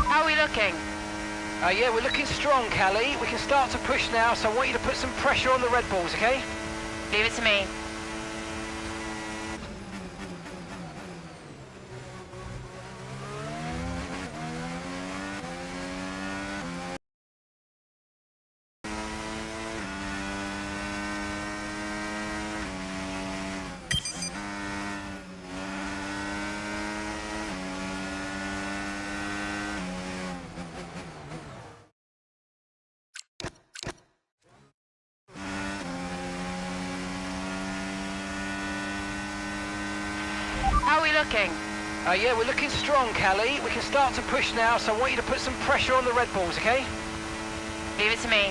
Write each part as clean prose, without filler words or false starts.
How are we looking? Yeah, we're looking strong, Callie. We can start to push now, so I want you to put some pressure on the Red Bulls, okay? Leave it to me. How are we looking? Yeah, we're looking strong, Callie. We can start to push now, so I want you to put some pressure on the Red Bulls, okay? Leave it to me.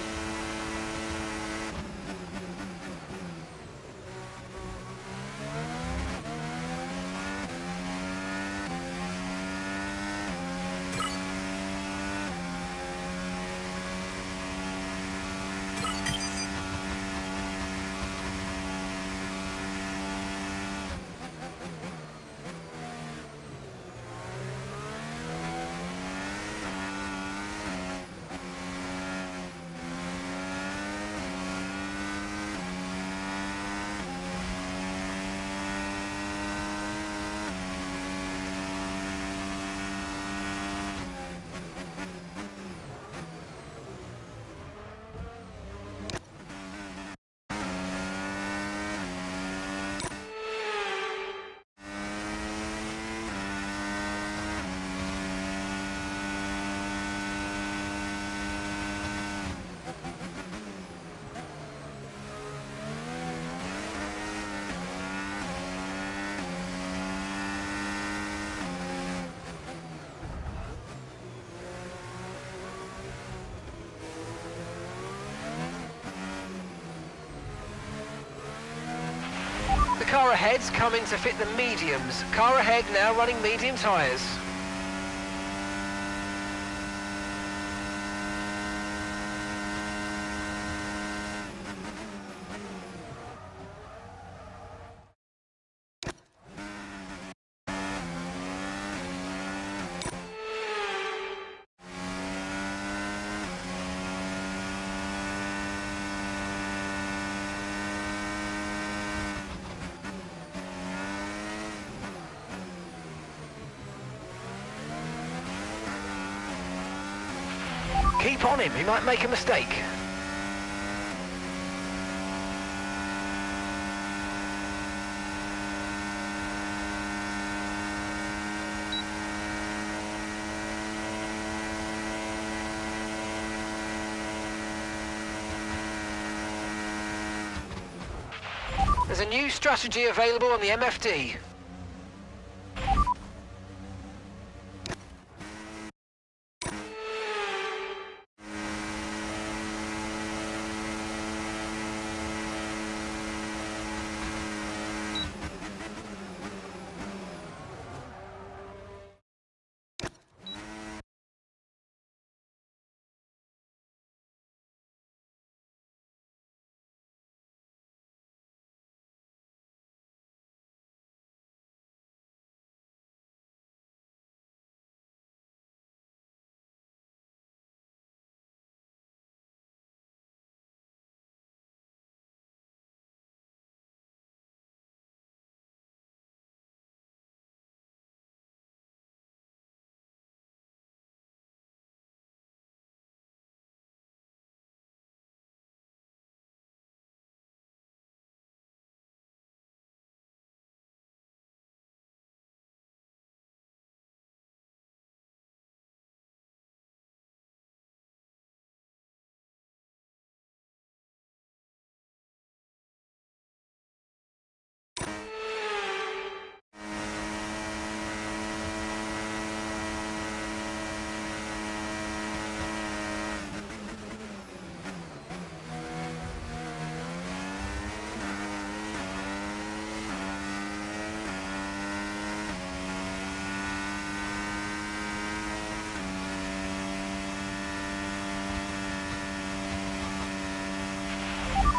The car ahead's coming to fit the mediums. Car ahead now running medium tyres. Keep on him, he might make a mistake. There's a new strategy available on the MFD.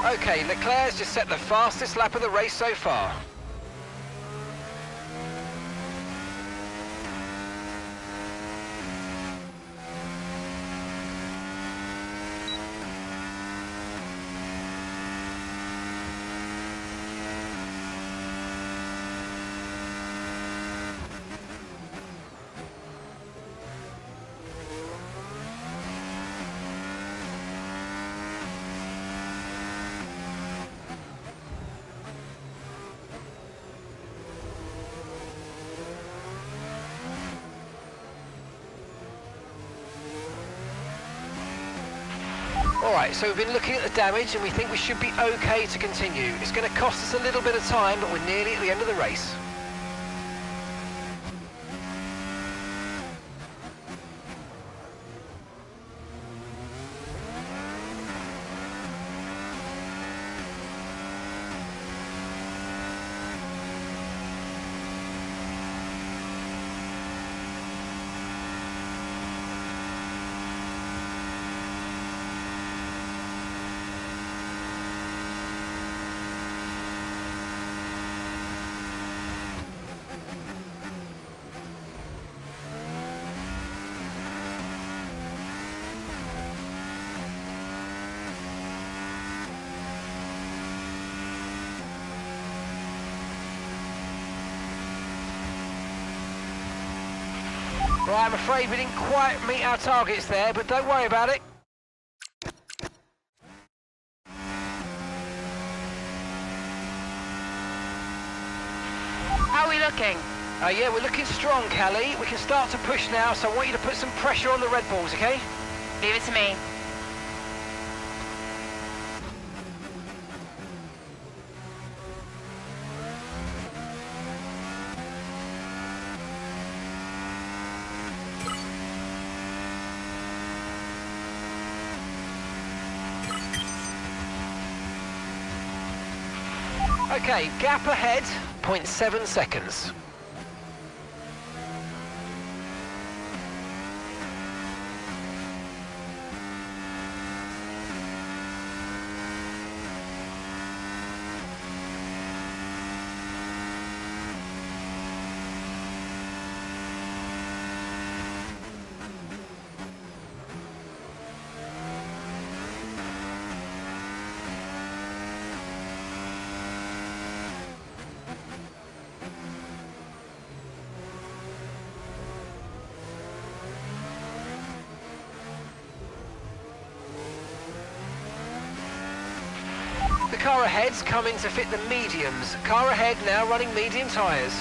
Okay, Leclerc's just set the fastest lap of the race so far. Alright, so we've been looking at the damage and we think we should be okay to continue. It's going to cost us a little bit of time, but we're nearly at the end of the race. Right, I'm afraid we didn't quite meet our targets there, but don't worry about it. How are we looking? Yeah, we're looking strong, Callie. We can start to push now, so I want you to put some pressure on the Red Bulls, okay? Leave it to me. Okay, gap ahead, 0.7 seconds. The car ahead's coming to fit the mediums. Car ahead now running medium tyres.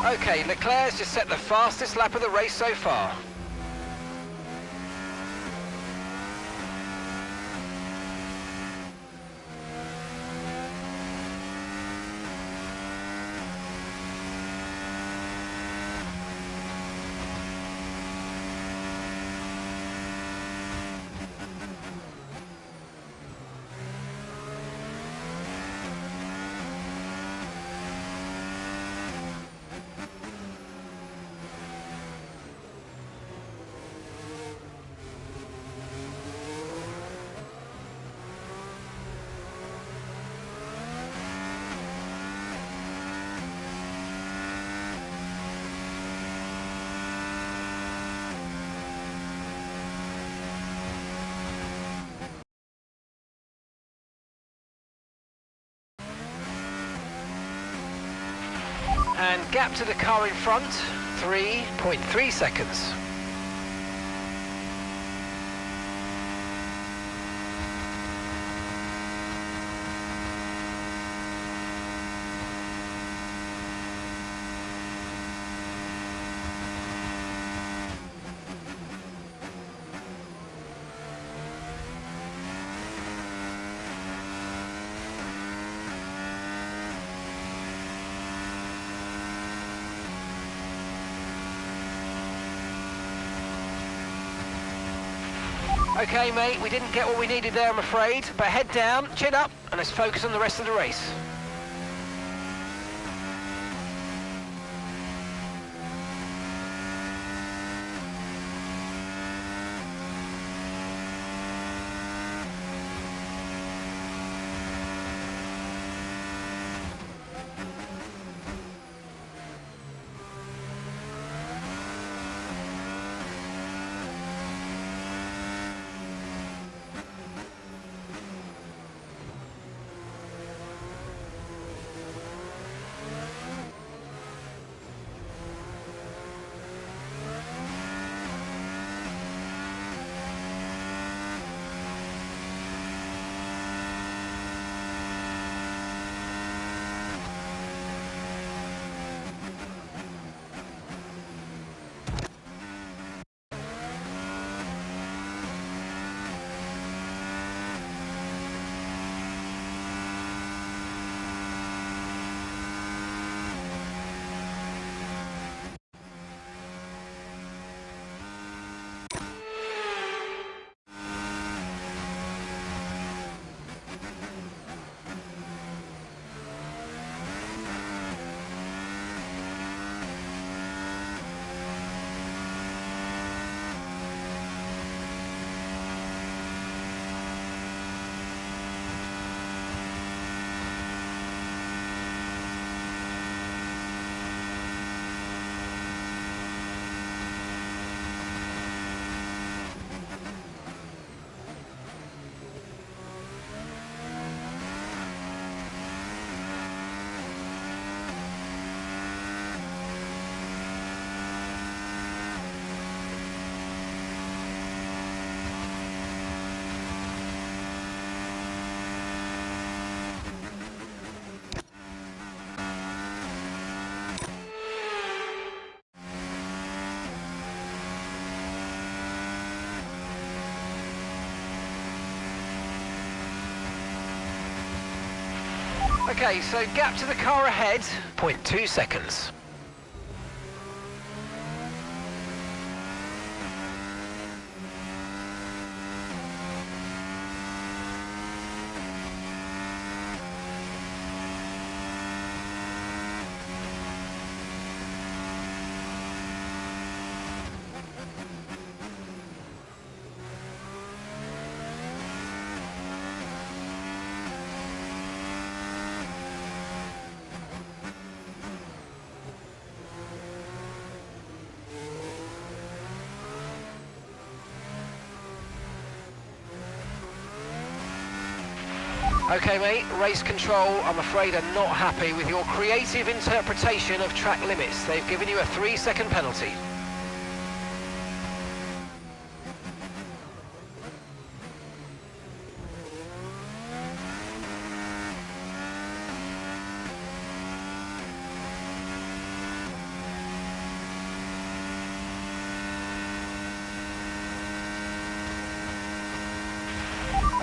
Okay, Leclerc's just set the fastest lap of the race so far. And gap to the car in front, 3.3 seconds. Okay, mate, we didn't get what we needed there, I'm afraid. But head down, chin up, and let's focus on the rest of the race. Okay, so gap to the car ahead, 0.2 seconds. Okay mate, race control, I'm afraid are not happy with your creative interpretation of track limits. They've given you a 3-second penalty.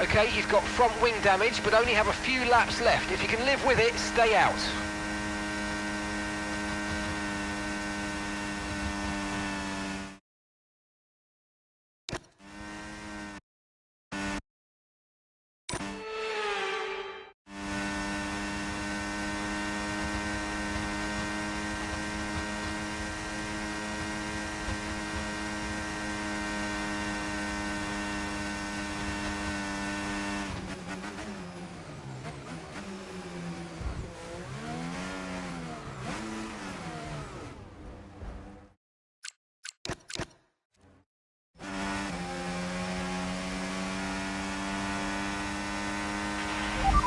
Okay, you've got front wing damage, but only have a few laps left. If you can live with it, stay out.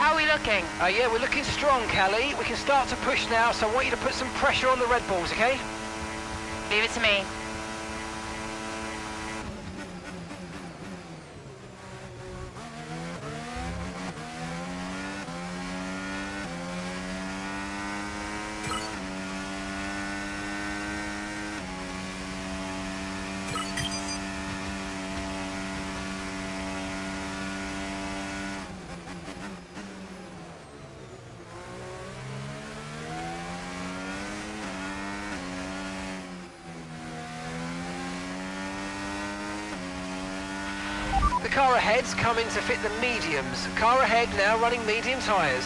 How are we looking? Yeah, we're looking strong, Callie. We can start to push now, so I want you to put some pressure on the Red Bulls, okay? Leave it to me. The car ahead's coming to fit the mediums. Car ahead now running medium tyres.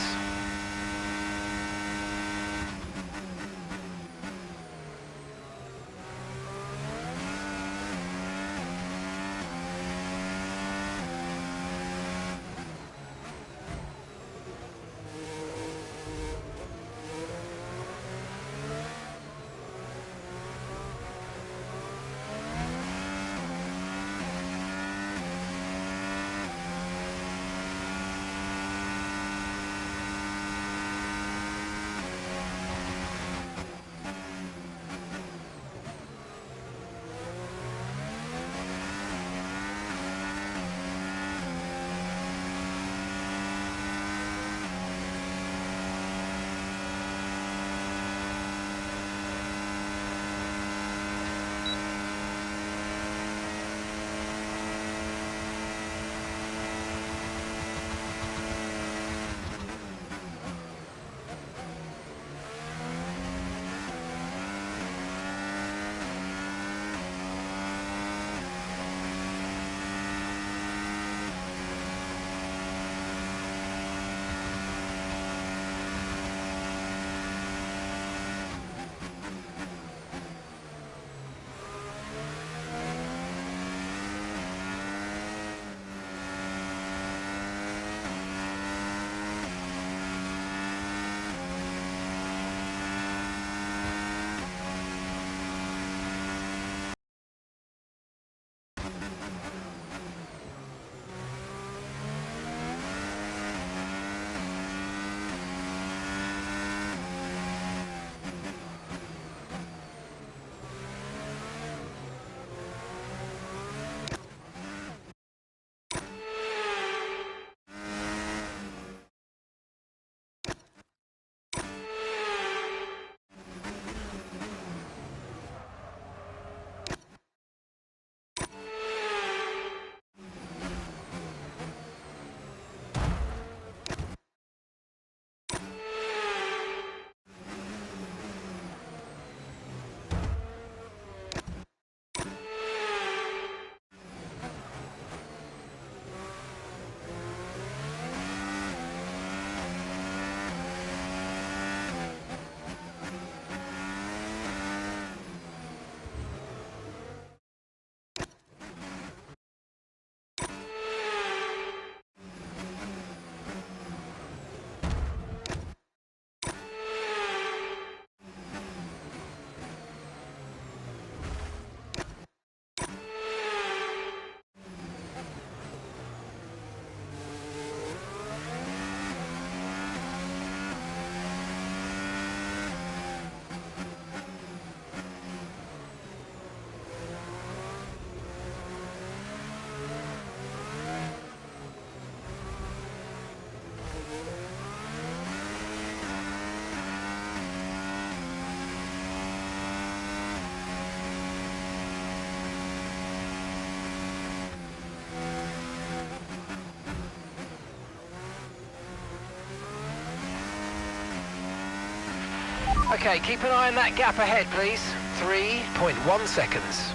Okay, keep an eye on that gap ahead, please. 3.1 seconds.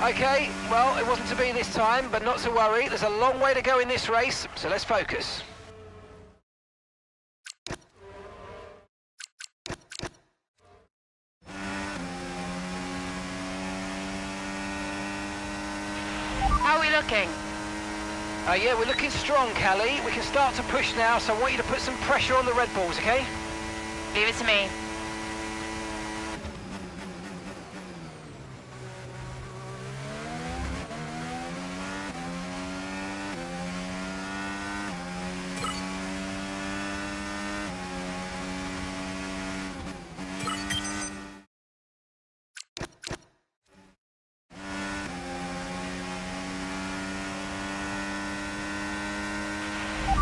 Okay, well, it wasn't to be this time, but not to worry. There's a long way to go in this race, so let's focus. How are we looking? Yeah, we're looking strong, Callie. We can start to push now, so I want you to put some pressure on the Red Bulls, okay? Leave it to me.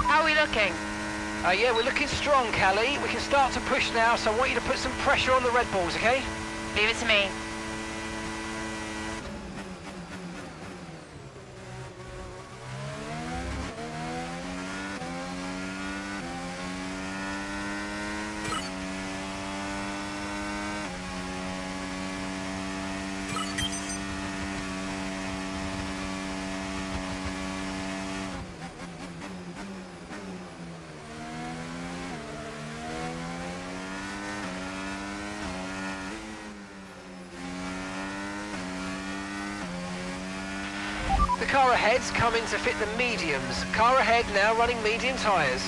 How are we looking? Yeah, we're looking strong, Callie. We can start to push now, so I want you to put some pressure on the Red Bulls, okay? Leave it to me. The car ahead's coming to fit the mediums. Car ahead now running medium tyres.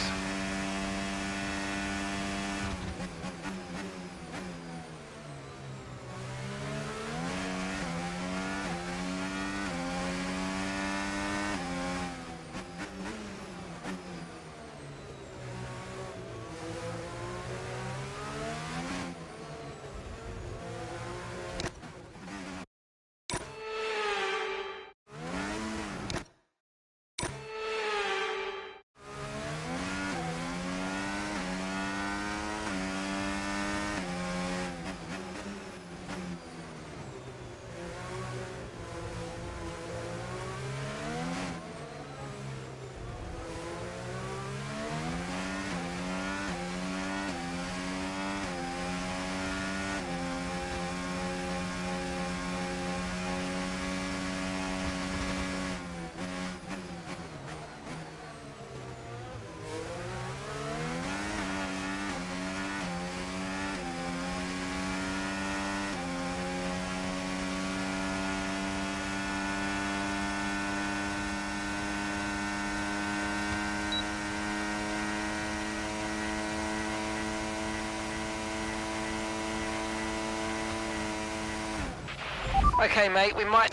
Okay, mate, we might...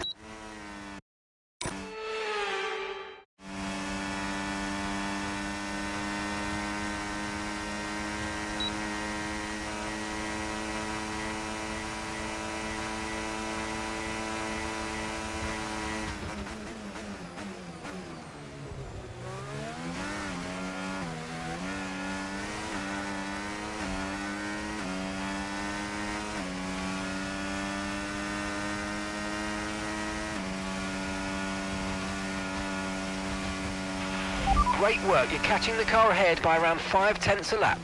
Great work, you're catching the car ahead by around 5/10 a lap.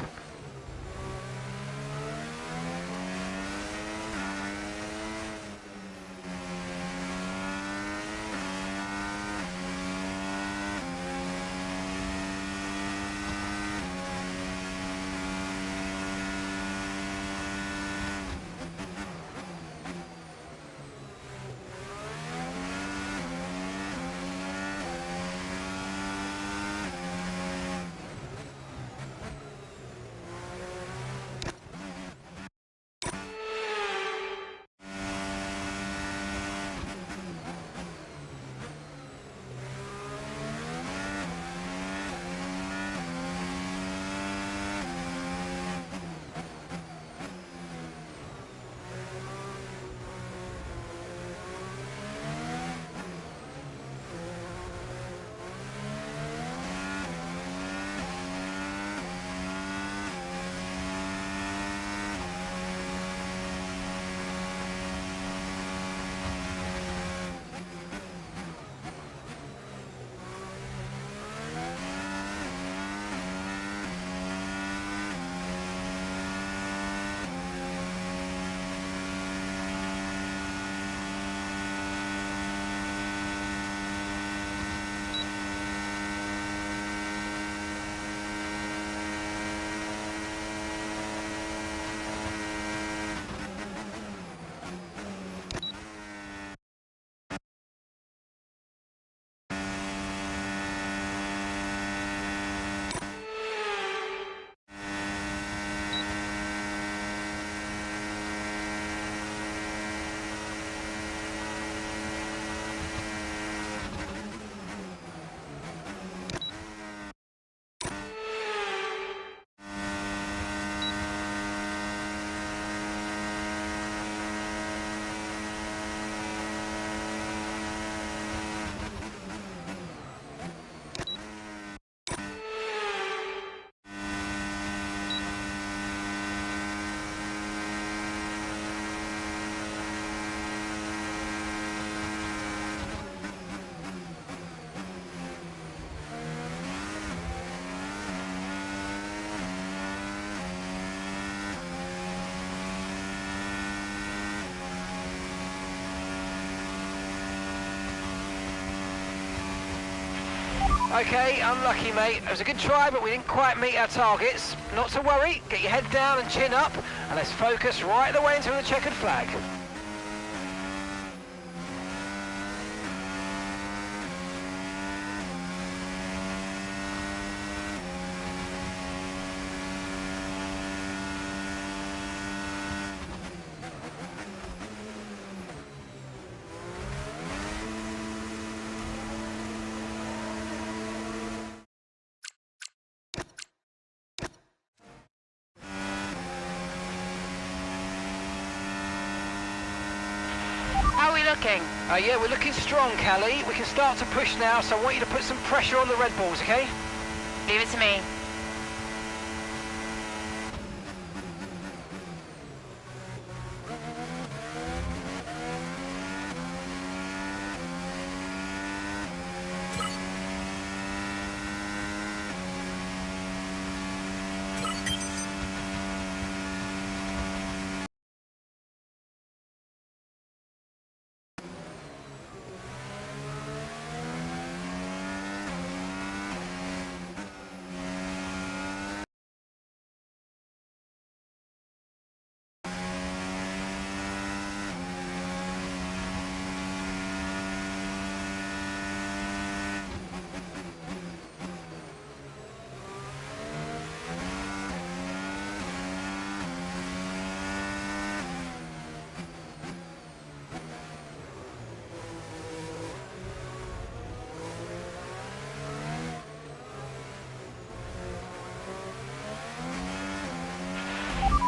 Okay, unlucky, mate. It was a good try, but we didn't quite meet our targets. Not to worry, get your head down and chin up, and let's focus right the way into the checkered flag. How are we looking? Yeah, we're looking strong, Callie. We can start to push now, so I want you to put some pressure on the Red Bulls, okay? Leave it to me.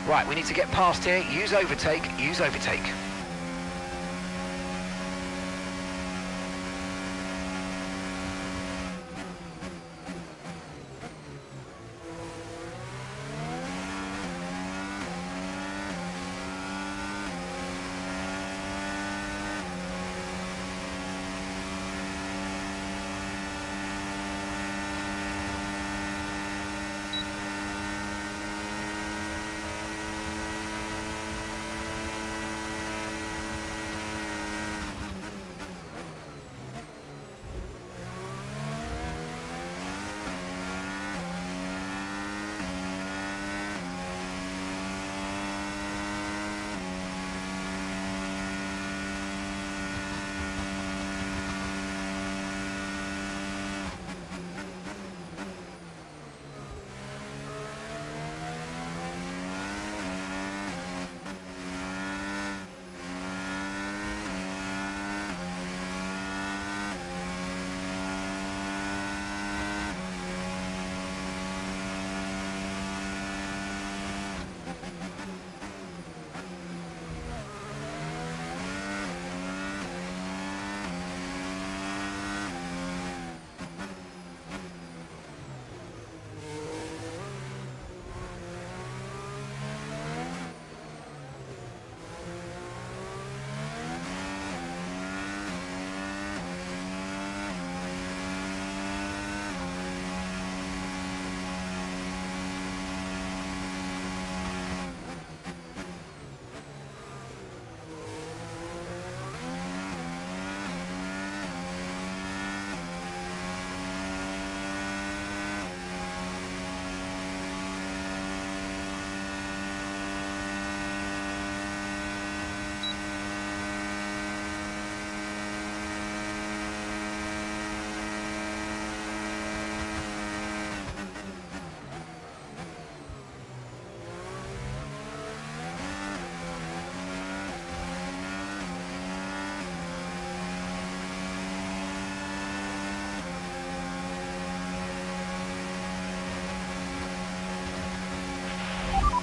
Right, we need to get past here. Use overtake, use overtake.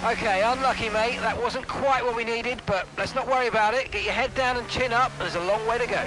Okay, unlucky, mate. That wasn't quite what we needed, but let's not worry about it. Get your head down and chin up. There's a long way to go.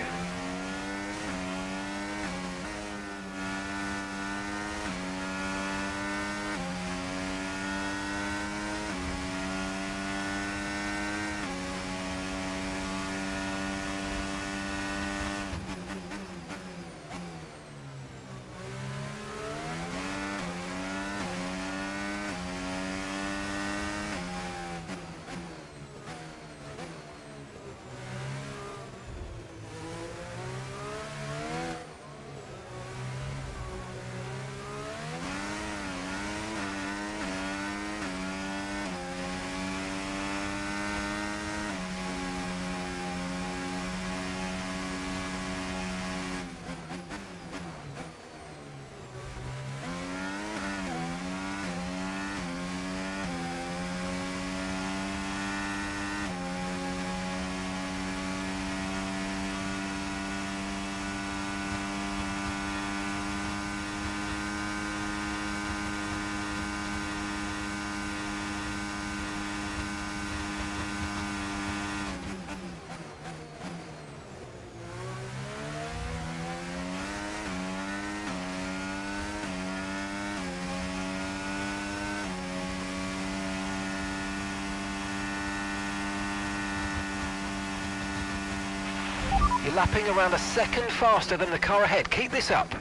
You're lapping around a second faster than the car ahead. Keep this up.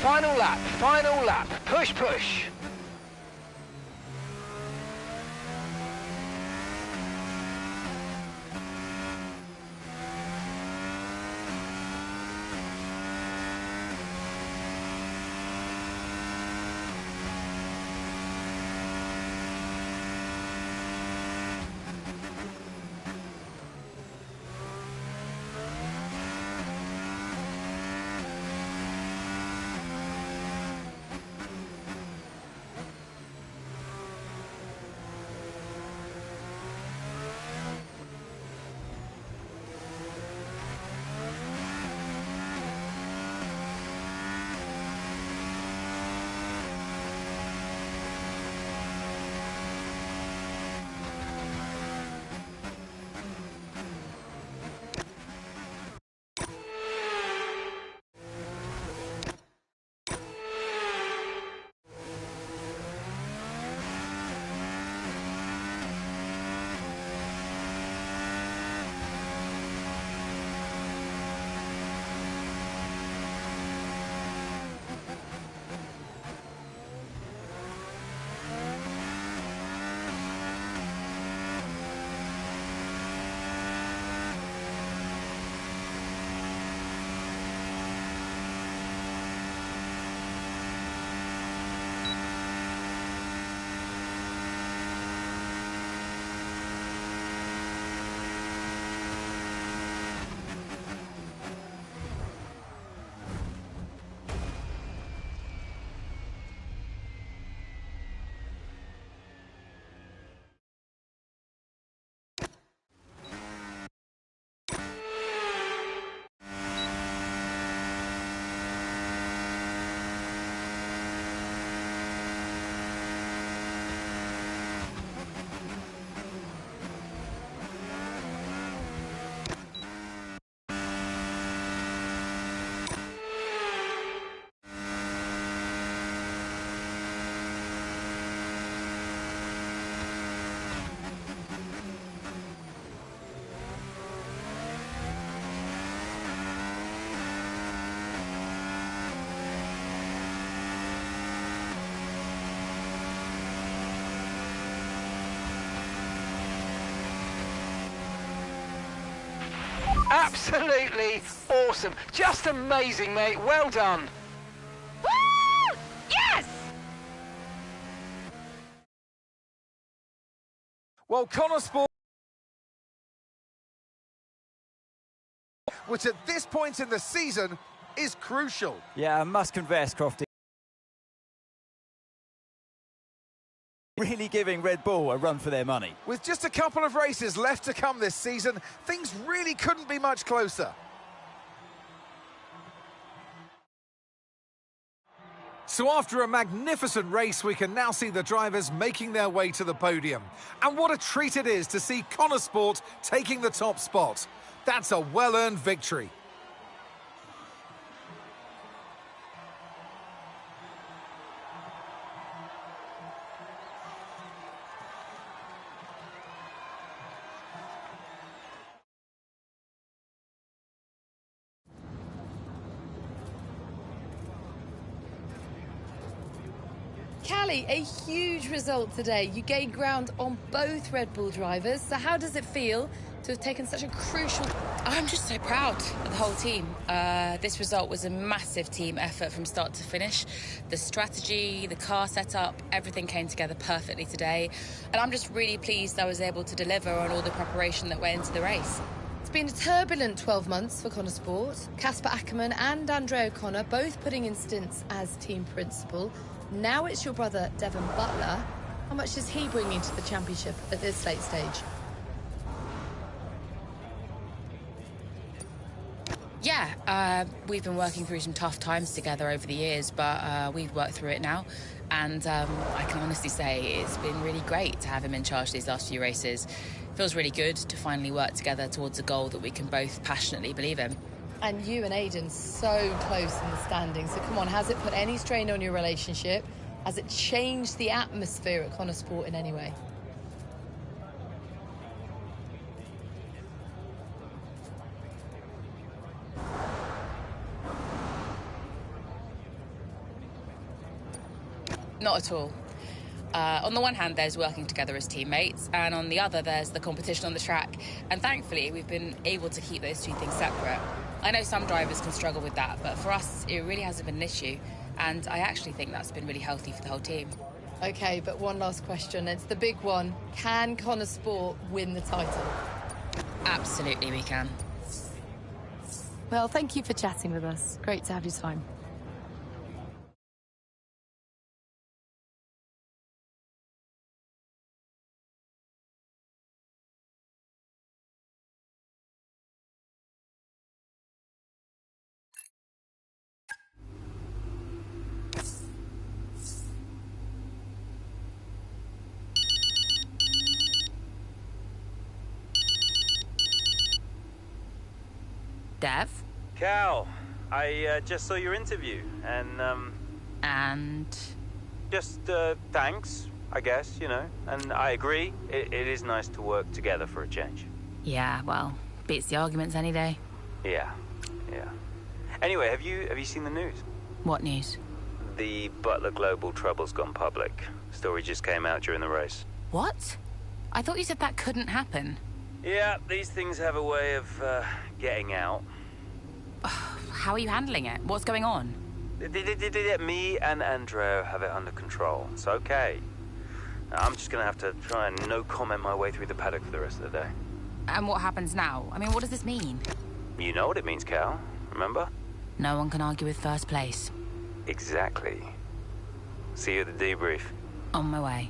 Final lap, final lap. Push, push. Absolutely awesome. Just amazing, mate. Well done. Woo! Yes! Well, Connor Sport, which at this point in the season is crucial. Yeah, I must confess, Crofty, really giving Red Bull a run for their money. With just a couple of races left to come this season, things really couldn't be much closer. So after a magnificent race, we can now see the drivers making their way to the podium. And what a treat it is to see Connor Sport taking the top spot. That's a well-earned victory. Callie, a huge result today. You gained ground on both Red Bull drivers. So how does it feel to have taken such a crucial... I'm just so proud of the whole team. This result was a massive team effort from start to finish. The strategy, the car setup, everything came together perfectly today. And I'm just really pleased I was able to deliver on all the preparation that went into the race. It's been a turbulent 12 months for Connor Sport. Casper Ackermann and Andre O'Connor both putting in stints as team principal. Now it's your brother, Devon Butler. How much is he bringing to the championship at this late stage? Yeah, we've been working through some tough times together over the years, but we've worked through it now. And I can honestly say it's been really great to have him in charge these last few races. It feels really good to finally work together towards a goal that we can both passionately believe in. And you and Aidan so close in the standings. So come on, has it put any strain on your relationship? Has it changed the atmosphere at Connor Sport in any way? Not at all. On the one hand, there's working together as teammates, and on the other, there's the competition on the track. And thankfully, we've been able to keep those two things separate. I know some drivers can struggle with that, but for us, it really hasn't been an issue. And I actually think that's been really healthy for the whole team. OK, but one last question. It's the big one. Can Connor Sport win the title? Absolutely, we can. Well, thank you for chatting with us. Great to have your time. Dev? Cal, I just saw your interview, And? just thanks, I guess, you know. And I agree, it is nice to work together for a change. Yeah, well, beats the arguments any day. Yeah. Anyway, have you seen the news? What news? The Butler Global trouble's gone public. Story just came out during the race. What? I thought you said that couldn't happen. Yeah, these things have a way of getting out. How are you handling it? What's going on? Me and Andreo have it under control. It's okay. I'm just gonna have to try and no comment my way through the paddock for the rest of the day. And what happens now? I mean, what does this mean? You know what it means, Cal. Remember? No one can argue with first place. Exactly. See you at the debrief. On my way.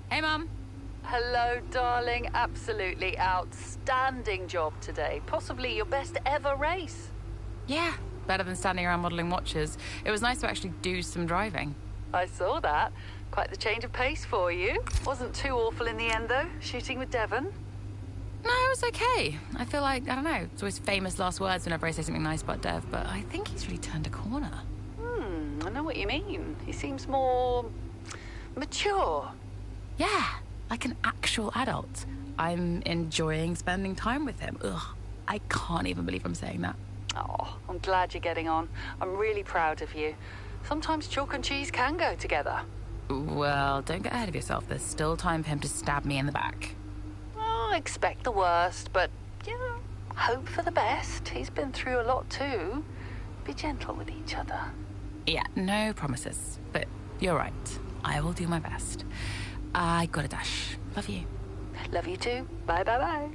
Hey, Mum. Hello, darling. Absolutely outstanding job today. Possibly your best ever race. Yeah, better than standing around modelling watches. It was nice to actually do some driving. I saw that. Quite the change of pace for you. Wasn't too awful in the end, though, shooting with Devon. No, it was okay. I feel like, I don't know, it's always famous last words whenever I say something nice about Dev, but I think he's really turned a corner. I know what you mean. He seems more mature. Yeah, like an actual adult. I'm enjoying spending time with him. Ugh, I can't even believe I'm saying that. Oh, I'm glad you're getting on. I'm really proud of you. Sometimes chalk and cheese can go together. Well, don't get ahead of yourself. There's still time for him to stab me in the back. Oh, expect the worst, but, you know, hope for the best. He's been through a lot too. Be gentle with each other. Yeah, no promises. But you're right. I will do my best. I got a dash. Love you. Love you too. Bye, bye, bye.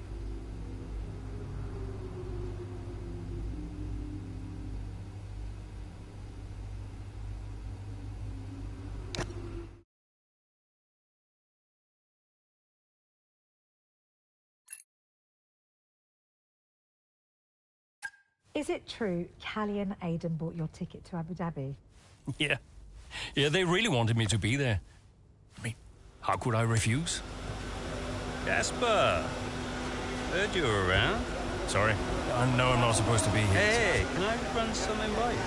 Is it true Callie and Aidan bought your ticket to Abu Dhabi? Yeah. Yeah, they really wanted me to be there. I mean, how could I refuse? Jasper! Heard you were around. Sorry. I know I'm not supposed to be here. Hey, can I run something by you?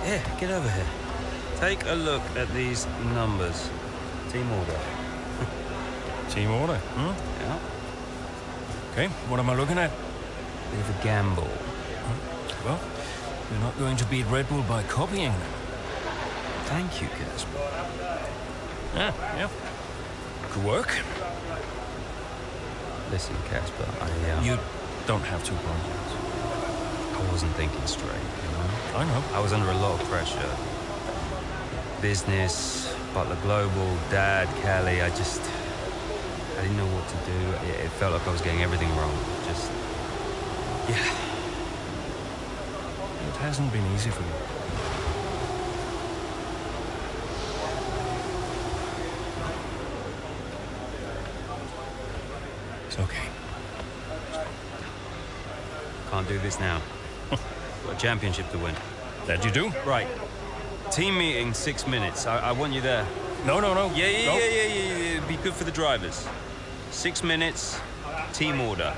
Here, get over here. Take a look at these numbers. Team order. Team order, huh? Yeah. Okay, what am I looking at? Bit of a gamble. Well, you're not going to beat Red Bull by copying them. Thank you, Jasper. Yeah. Good work. Listen, Casper, You don't have to apologize. I wasn't thinking straight, you know? I know. I was under a lot of pressure. Business, Butler Global, Dad, Callie, I didn't know what to do. It felt like I was getting everything wrong. Yeah. It hasn't been easy for you. It's okay. Can't do this now. Got a championship to win. That you do? Right. Team meeting, 6 minutes. I want you there. No. Yeah. Be good for the drivers. 6 minutes, team order.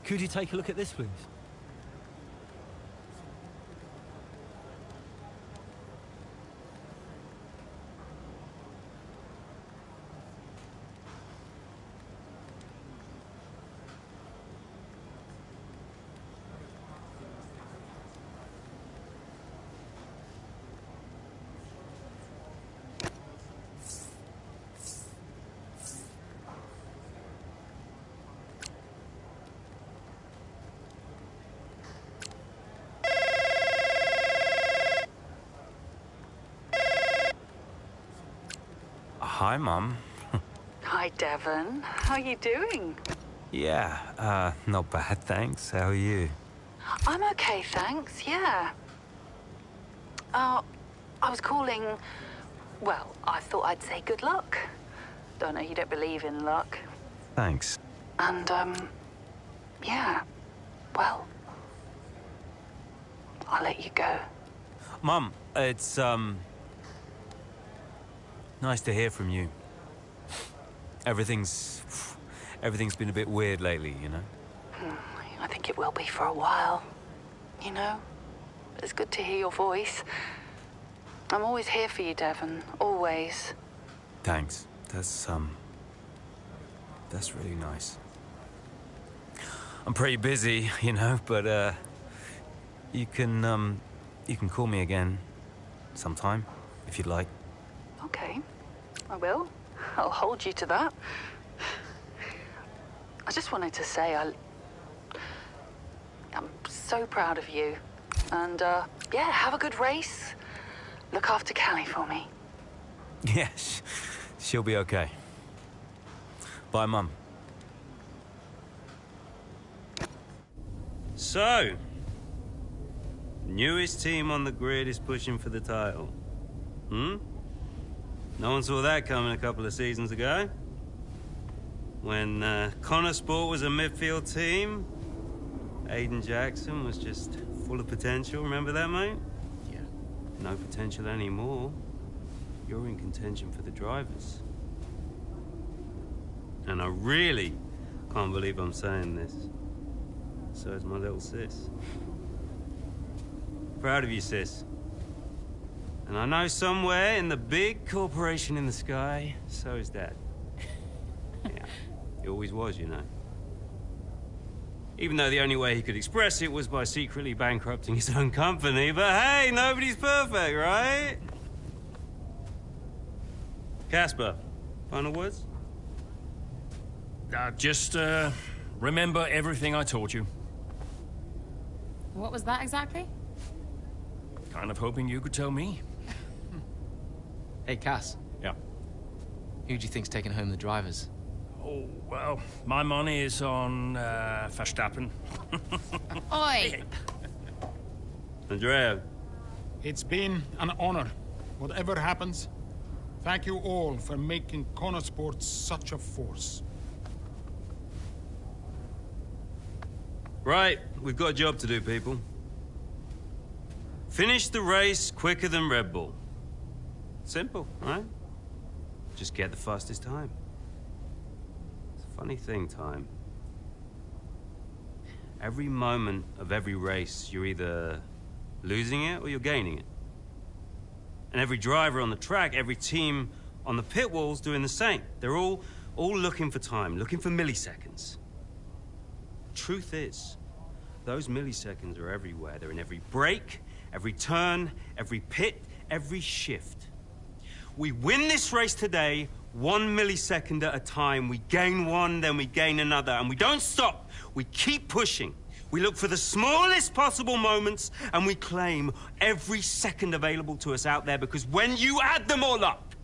Could you take a look at this, please? Hi, Mum. Hi, Devon. How are you doing? Yeah, not bad, thanks. How are you? I'm okay, thanks, yeah. I was calling... Well, I thought I'd say good luck. Don't know, you don't believe in luck. Thanks. And, yeah, well, I'll let you go. Mum, it's, nice to hear from you. Everything's been a bit weird lately, you know? I think it will be for a while. You know? It's good to hear your voice. I'm always here for you, Devon. Always. Thanks. That's really nice. I'm pretty busy, you know, but, you can call me again sometime, if you'd like. Okay, I will. I'll hold you to that. I just wanted to say I'm so proud of you. And, yeah, have a good race. Look after Callie for me. Yes, she'll be okay. Bye, Mum. So, newest team on the grid is pushing for the title. No one saw that coming a couple of seasons ago. When Connor Sport was a midfield team, Aiden Jackson was just full of potential. Remember that, mate? Yeah. No potential anymore. You're in contention for the drivers. And I really can't believe I'm saying this. So is my little sis. Proud of you, sis. And I know somewhere in the big corporation in the sky, so is Dad. Yeah, he always was, you know. Even though the only way he could express it was by secretly bankrupting his own company. But hey, nobody's perfect, right? Casper, final words? Just remember everything I taught you. What was that exactly? Kind of hoping you could tell me. Hey, Cass. Yeah. Who do you think's taking home the drivers? Oh, well, my money is on Verstappen. Oi! Andrea. It's been an honor. Whatever happens, thank you all for making Connor Sports such a force. Right, we've got a job to do, people. Finish the race quicker than Red Bull. Simple, right? Just get the fastest time. It's a funny thing, time. Every moment of every race, you're either losing it or you're gaining it. And every driver on the track, every team on the pit wall's doing the same. They're all looking for time, looking for milliseconds. Truth is, those milliseconds are everywhere. They're in every break, every turn, every pit, every shift. We win this race today, 1 millisecond at a time. We gain one, then we gain another, and we don't stop. We keep pushing. We look for the smallest possible moments, and we claim every second available to us out there, because when you add them all up,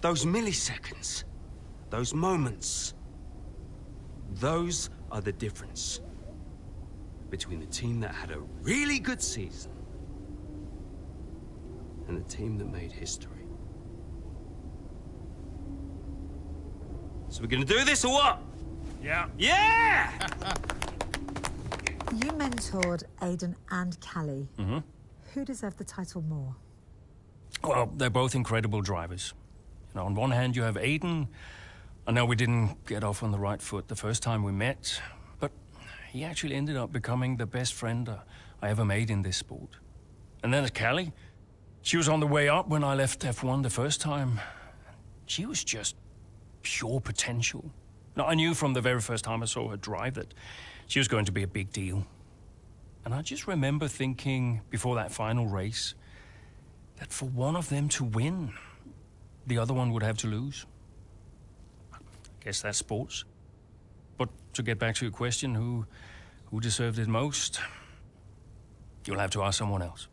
those milliseconds, those moments, those are the difference between the team that had a really good season and the team that made history. So we're gonna do this or what? Yeah. Yeah! You mentored Aiden and Callie. Mm-hmm. Who deserved the title more? Well, they're both incredible drivers. You know, on one hand, you have Aiden. I know we didn't get off on the right foot the first time we met, but he actually ended up becoming the best friend I ever made in this sport. And then there's Callie. She was on the way up when I left F1 the first time. She was just pure potential. Now, I knew from the very first time I saw her drive that she was going to be a big deal. And I just remember thinking before that final race that for one of them to win, the other one would have to lose. I guess that's sports. But to get back to your question, who deserved it most? You'll have to ask someone else.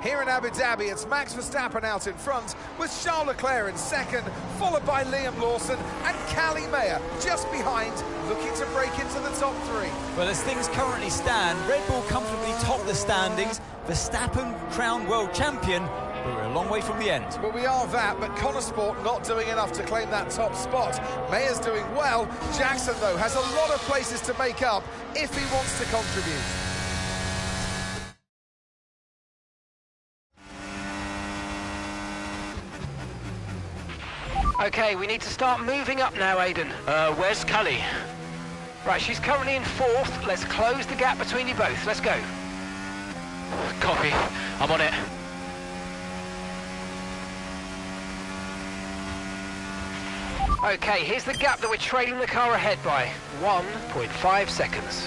Here in Abu Dhabi, it's Max Verstappen out in front, with Charles Leclerc in second, followed by Liam Lawson and Callie Mayer just behind, looking to break into the top three. Well, as things currently stand, Red Bull comfortably top the standings. Verstappen crowned world champion, but we're a long way from the end. Well, we are that, but Connor Sport not doing enough to claim that top spot. Mayer's doing well. Jackson, though, has a lot of places to make up if he wants to contribute. Okay, we need to start moving up now, Aiden. Where's Callie? Right, she's currently in fourth. Let's close the gap between you both. Let's go. Copy. I'm on it. Okay, here's the gap that we're trailing the car ahead by. 1.5 seconds.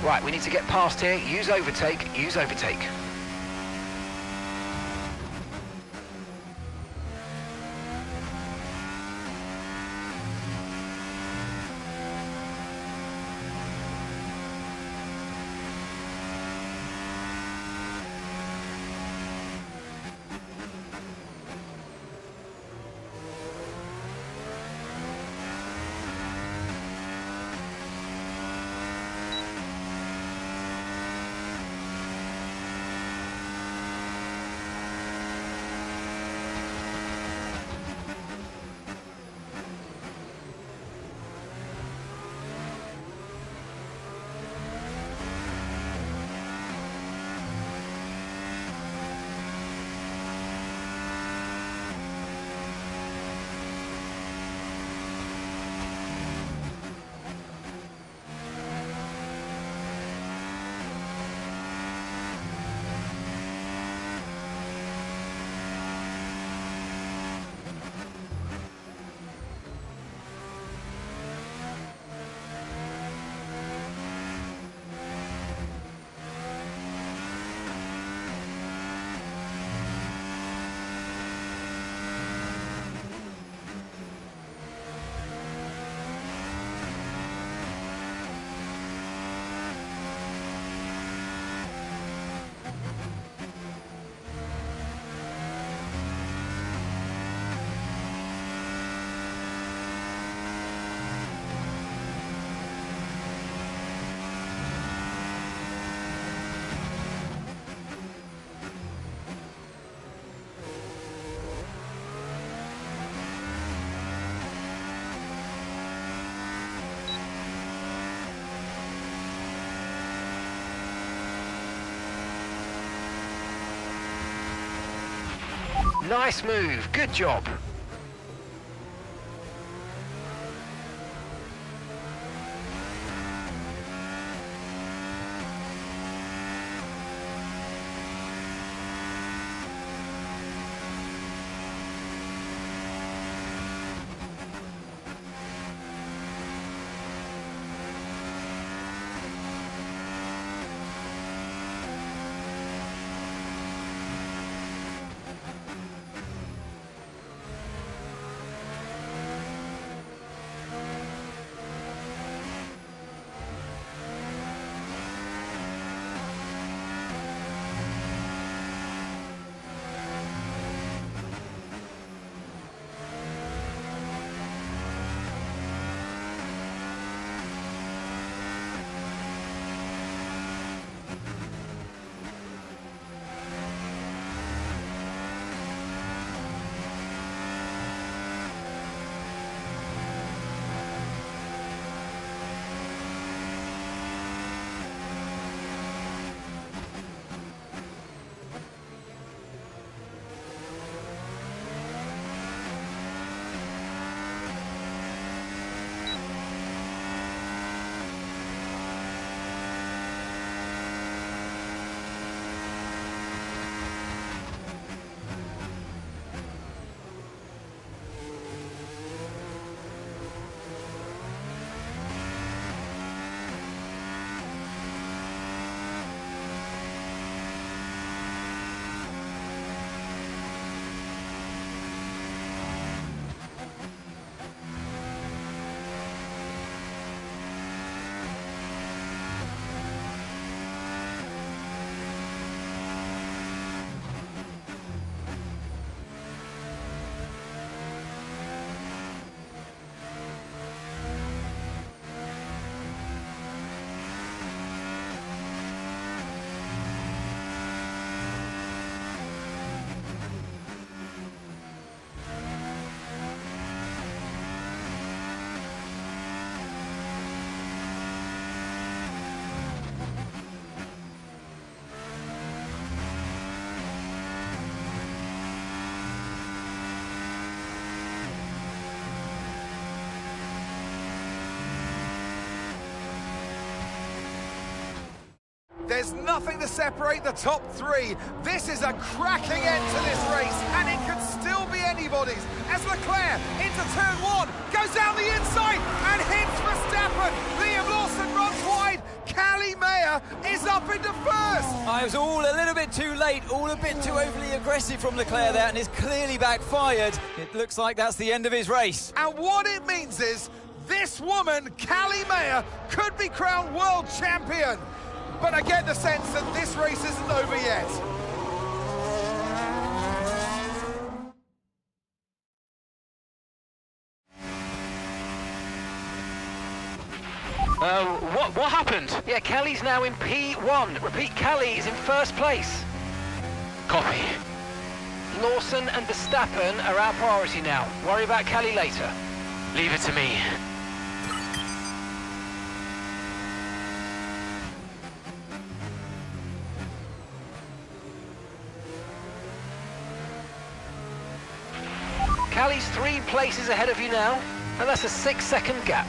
Right, we need to get past here. Use overtake, use overtake. Nice move, good job. There's nothing to separate the top three. This is a cracking end to this race, and it could still be anybody's. As Leclerc into turn one, goes down the inside and hits Verstappen. Liam Lawson runs wide. Callie Mayer is up into first. I was all a little bit too late, all a bit too overly aggressive from Leclerc there, and it's clearly backfired. It looks like that's the end of his race. And what it means is this woman, Callie Mayer, could be crowned world champion. But I get the sense that this race isn't over yet. What happened? Yeah, Callie's now in P1. Repeat, Callie is in first place. Copy. Lawson and Verstappen are our priority now. Worry about Callie later. Leave it to me. Callie's 3 places ahead of you now, and that's a 6-second gap.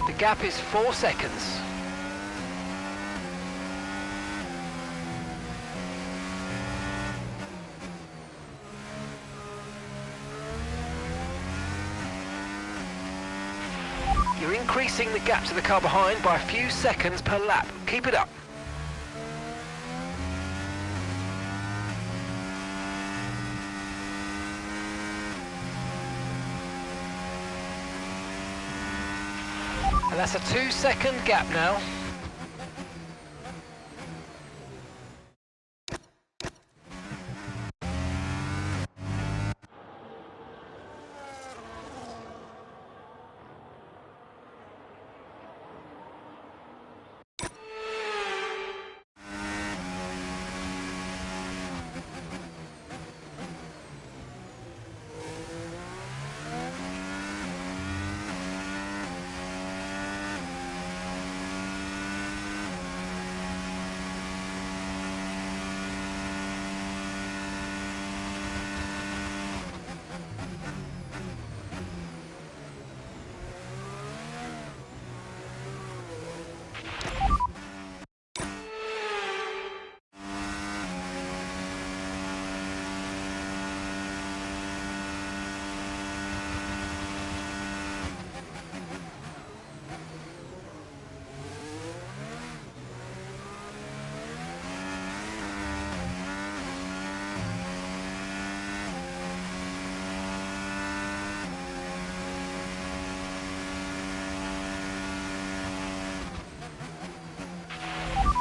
The gap is 4 seconds. You're increasing the gap to the car behind by a few seconds per lap. Keep it up. And that's a 2-second gap now.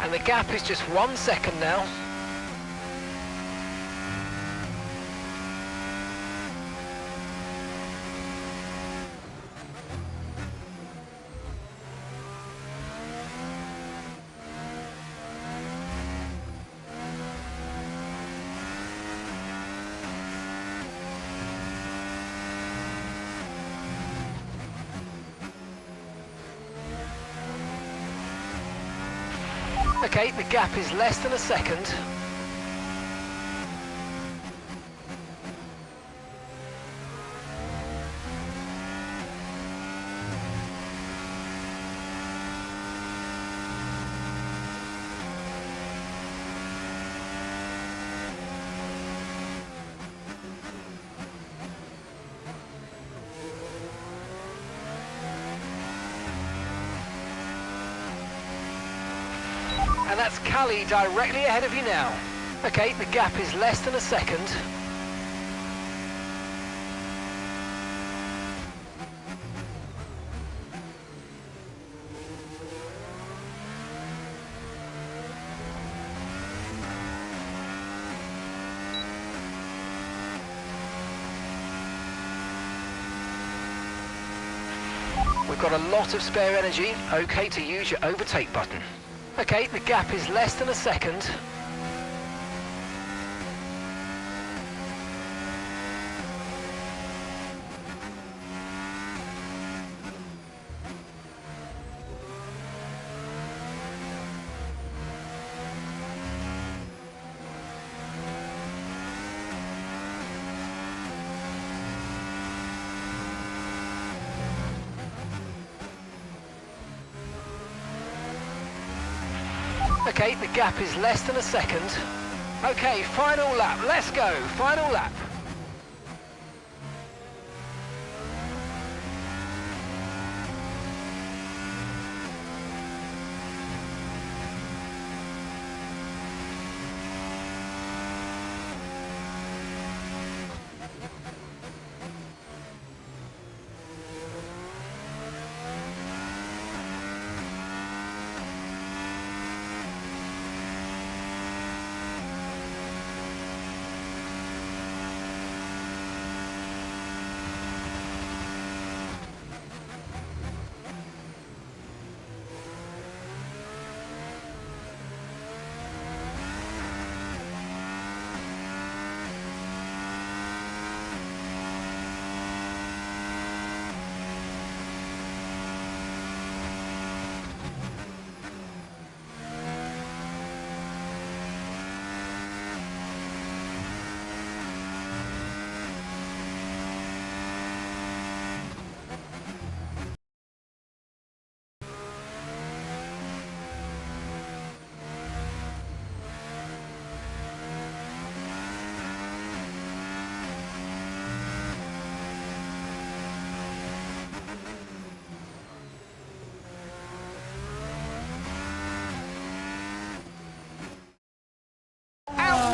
And the gap is just 1 second now. Okay, the gap is less than a second. And that's Callie directly ahead of you now. Okay, the gap is less than a second. We've got a lot of spare energy. Okay to use your overtake button. Okay, the gap is less than a second. Okay, the gap is less than a second. Okay, final lap, let's go, final lap.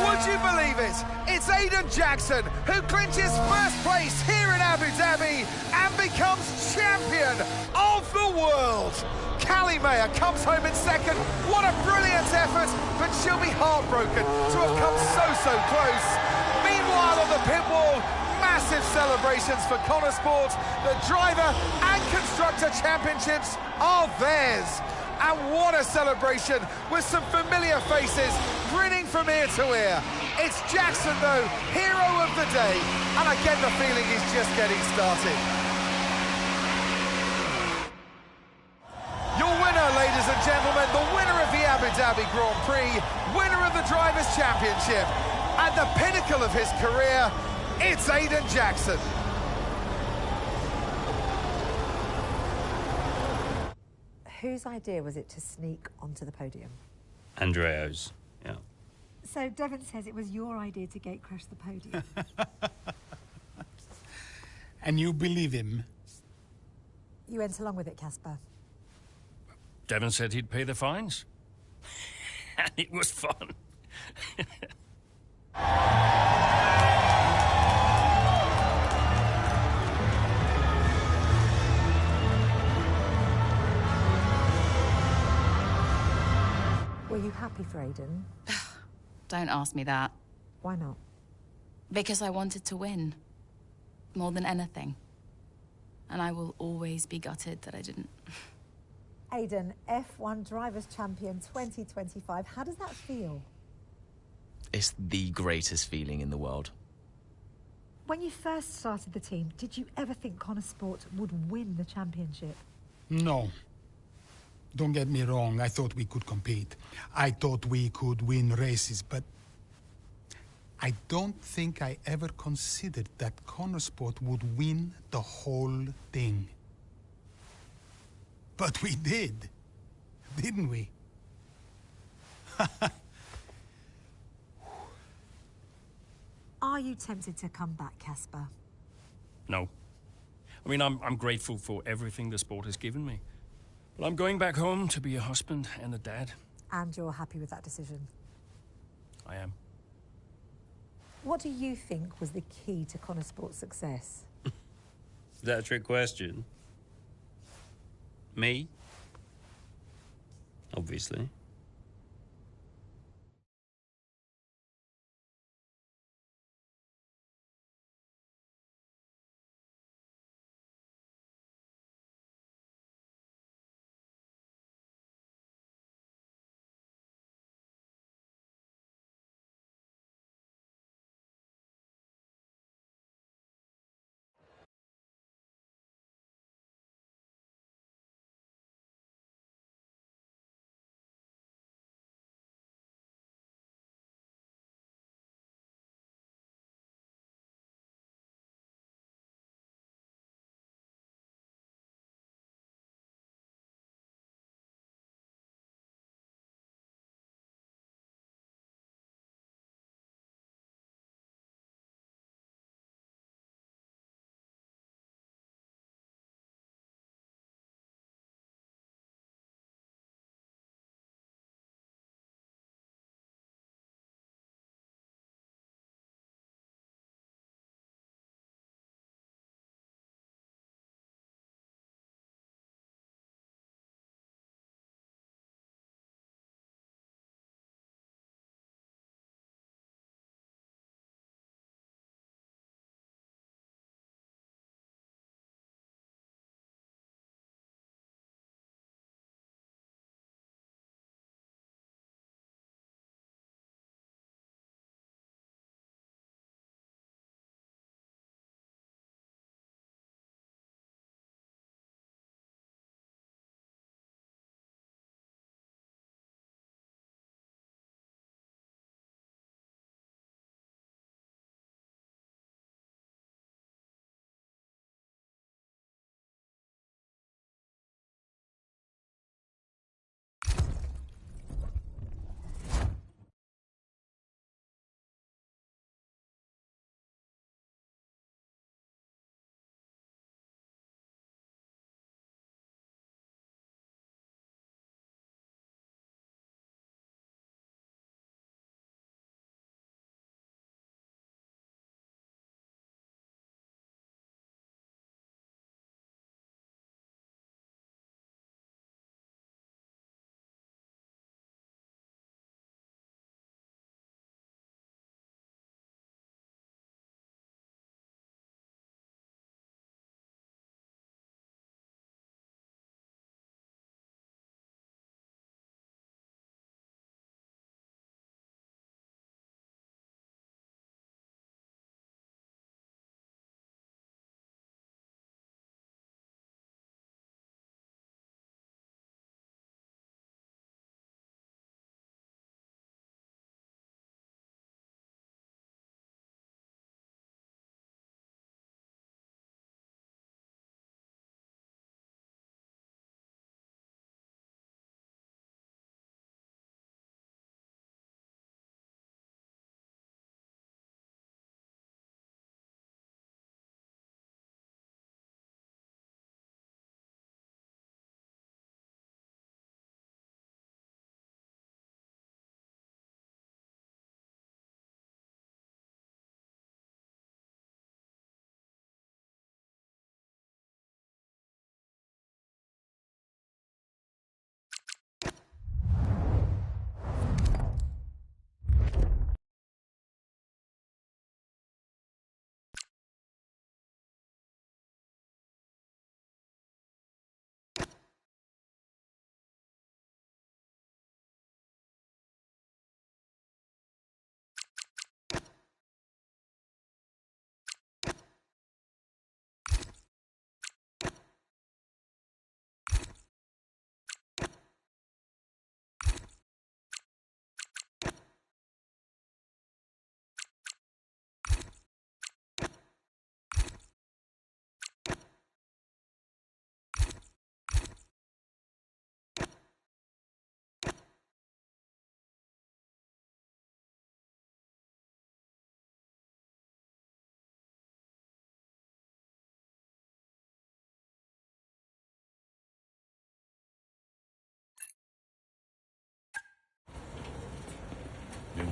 Would you believe it? It's Aiden Jackson who clinches first place here in Abu Dhabi and becomes champion of the world. Callie Mayer comes home in second. What a brilliant effort, but she'll be heartbroken to have come so close. Meanwhile, on the pit wall, massive celebrations for Connor Sport. The driver and constructor championships are theirs. And what a celebration with some familiar faces grinning from ear to ear. It's Jackson, though, hero of the day, and I get the feeling he's just getting started. Your winner, ladies and gentlemen, the winner of the Abu Dhabi Grand Prix, winner of the Drivers' Championship, at the pinnacle of his career, it's Aiden Jackson. Whose idea was it to sneak onto the podium? Andreo's, yeah. So Devon says it was your idea to gate crash the podium. And you believe him? You went along with it, Casper. Devon said he'd pay the fines. And it was fun. Were you happy for Aidan? Don't ask me that. Why not? Because I wanted to win. More than anything. And I will always be gutted that I didn't. Aidan, F1 Drivers' Champion 2025. How does that feel? It's the greatest feeling in the world. When you first started the team, did you ever think Connor Sport would win the championship? No. Don't get me wrong, I thought we could compete. I thought we could win races, but I don't think I ever considered that Connor Sport would win the whole thing. But we did, didn't we? Are you tempted to come back, Casper? No. I mean, I'm grateful for everything the sport has given me. But I'm going back home to be a husband and a dad. And you're happy with that decision? I am. What do you think was the key to Connor Sport's success? Is that a trick question? Me? Obviously.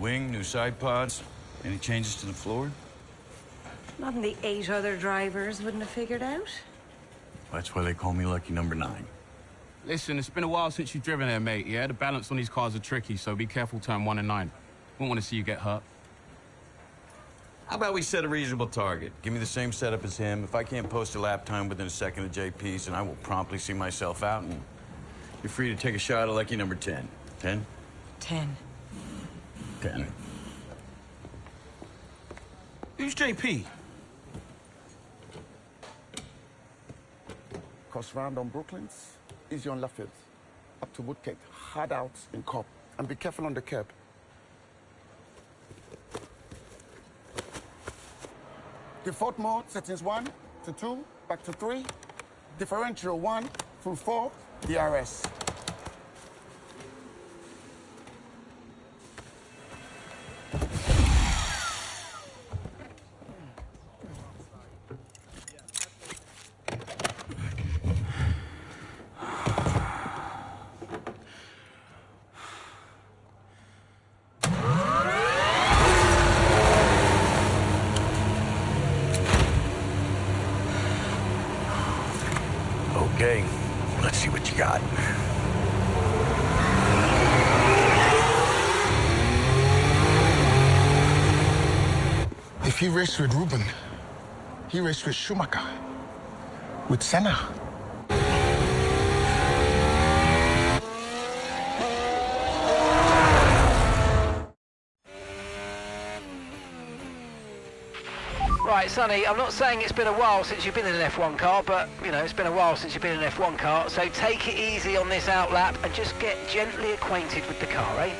wing, new side pods. Any changes to the floor? Nothing the 8 other drivers wouldn't have figured out. That's why they call me Lucky Number 9. Listen, it's been a while since you've driven there, mate, yeah? The balance on these cars are tricky, so be careful turn 1 and 9. Won't want to see you get hurt. How about we set a reasonable target? Give me the same setup as him. If I can't post a lap time within a second of JP's, then I will promptly see myself out, and you're free to take a shot at Lucky Number 10. 10? 10. 10. Who's JP? Cross round on Brooklands, easy on Lafayette, up to Woodcake, hard out in Cobb, and be careful on the curb. Default mode, settings 1 to 2, back to 3. Differential 1 through 4, DRS. Okay, let's see what you got. If he raced with Ruben, he raced with Schumacher, with Senna. Right, Sonny, I'm not saying it's been a while since you've been in an F1 car, but, you know, it's been a while since you've been in an F1 car, so take it easy on this outlap and just get gently acquainted with the car, eh?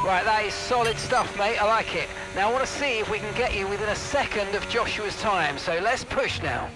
Right, that is solid stuff, mate. I like it. Now I want to see if we can get you within a second of Joshua's time, so let's push now.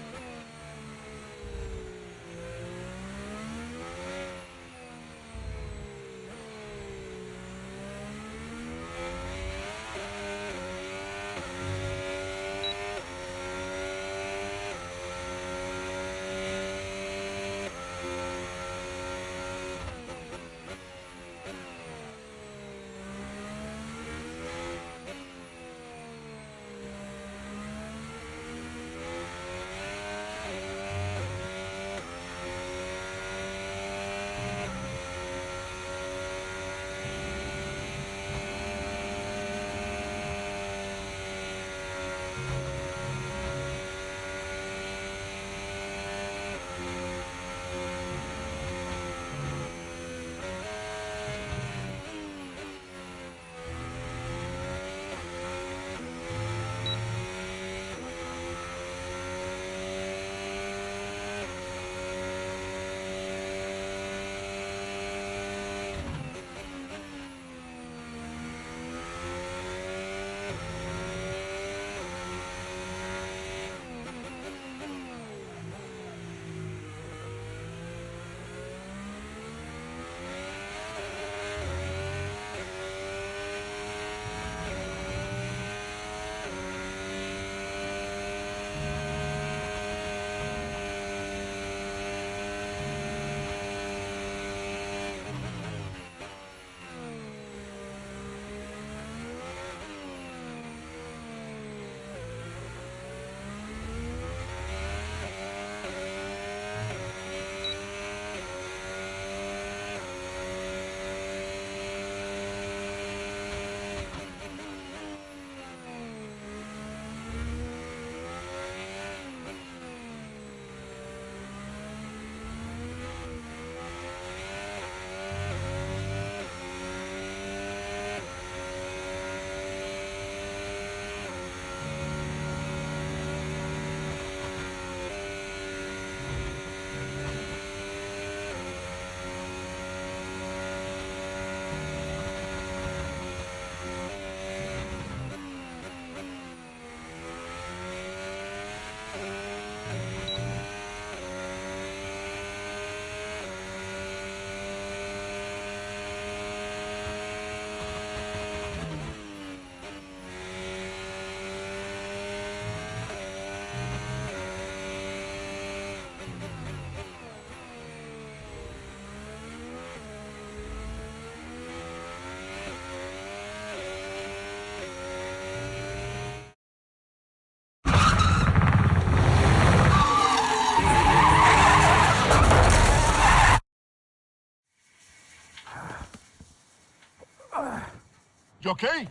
You okay?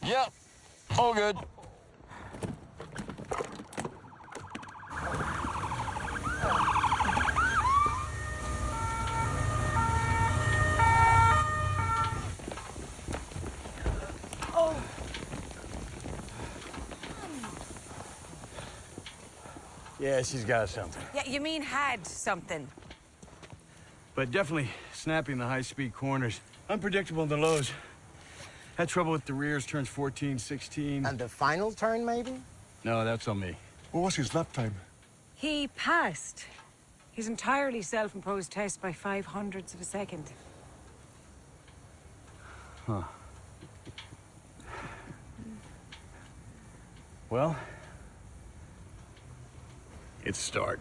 Yep, all good. Yeah, she's got something. Yeah, you mean had something. But definitely snappy in the high-speed corners. Unpredictable in the lows. Had trouble with the rears, turns 14, 16. And the final turn, maybe? No, that's on me. What was his lap time? He passed his entirely self-imposed test by 0.05 of a second. Huh. Well, it's start.